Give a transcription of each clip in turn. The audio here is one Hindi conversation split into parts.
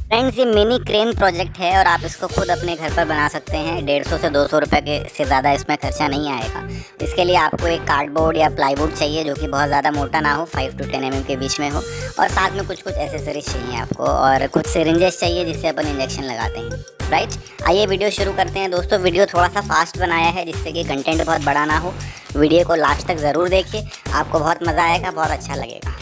फ्रेंड्स, ये मिनी क्रेन प्रोजेक्ट है और आप इसको खुद अपने घर पर बना सकते हैं। 150 से 200 रुपये के से ज़्यादा इसमें खर्चा नहीं आएगा। इसके लिए आपको एक कार्डबोर्ड या प्लाईवुड चाहिए जो कि बहुत ज़्यादा मोटा ना हो, 5 to 10 mm के बीच में हो, और साथ में कुछ एसेसरीज चाहिए आपको, और कुछ सिरिंजेस चाहिए जिससे अपन इंजेक्शन लगाते हैं। राइट, आइए वीडियो शुरू करते हैं। दोस्तों, वीडियो थोड़ा सा फास्ट बनाया है जिससे कि कंटेंट बहुत बड़ा ना हो। वीडियो को लास्ट तक ज़रूर देखिए, आपको बहुत मज़ा आएगा, बहुत अच्छा लगेगा।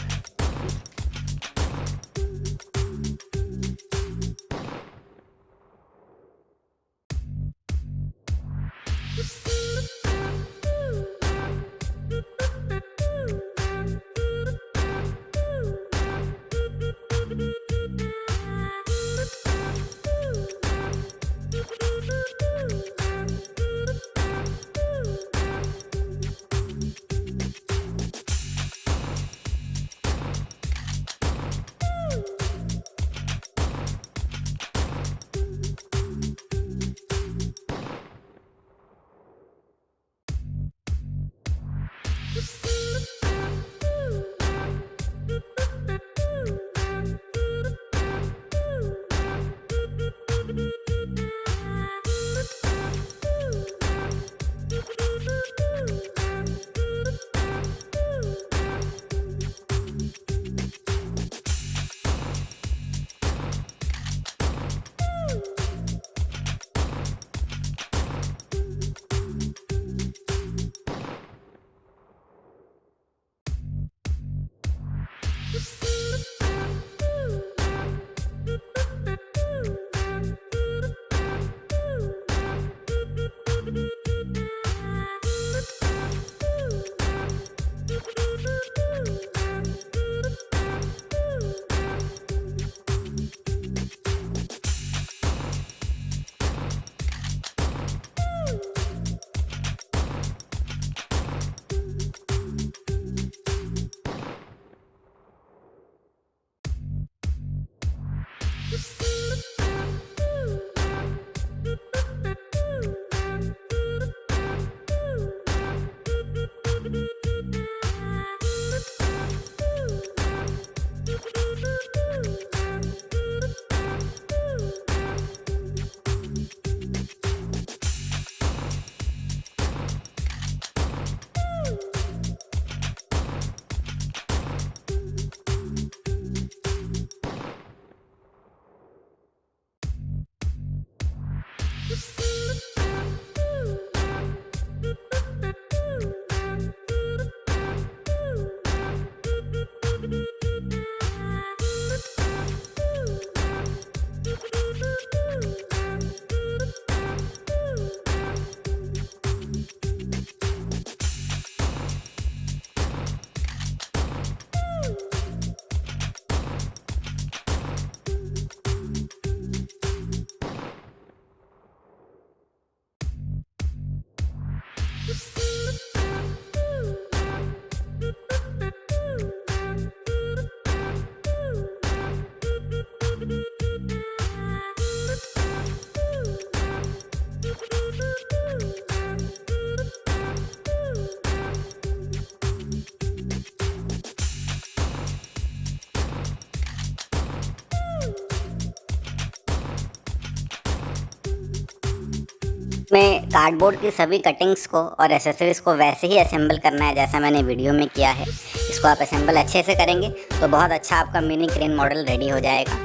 में कार्डबोर्ड की सभी कटिंग्स को और एसेसरीज को वैसे ही असेंबल करना है जैसा मैंने वीडियो में किया है। इसको आप असेंबल अच्छे से करेंगे तो बहुत अच्छा आपका मिनी क्रेन मॉडल रेडी हो जाएगा।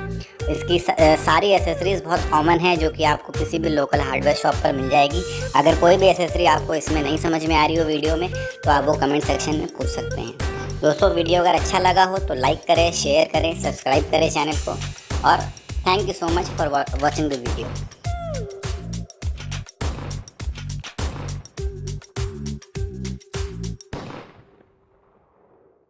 इसकी सारी एसेसरीज बहुत कॉमन है जो कि आपको किसी भी लोकल हार्डवेयर शॉप पर मिल जाएगी। अगर कोई भी एसेसरी आपको इसमें नहीं समझ में आ रही हो वीडियो में, तो आप वो कमेंट सेक्शन में पूछ सकते हैं। दोस्तों, वीडियो अगर अच्छा लगा हो तो लाइक करें, शेयर करें, सब्सक्राइब करें चैनल को, और thank you so much for watching the video.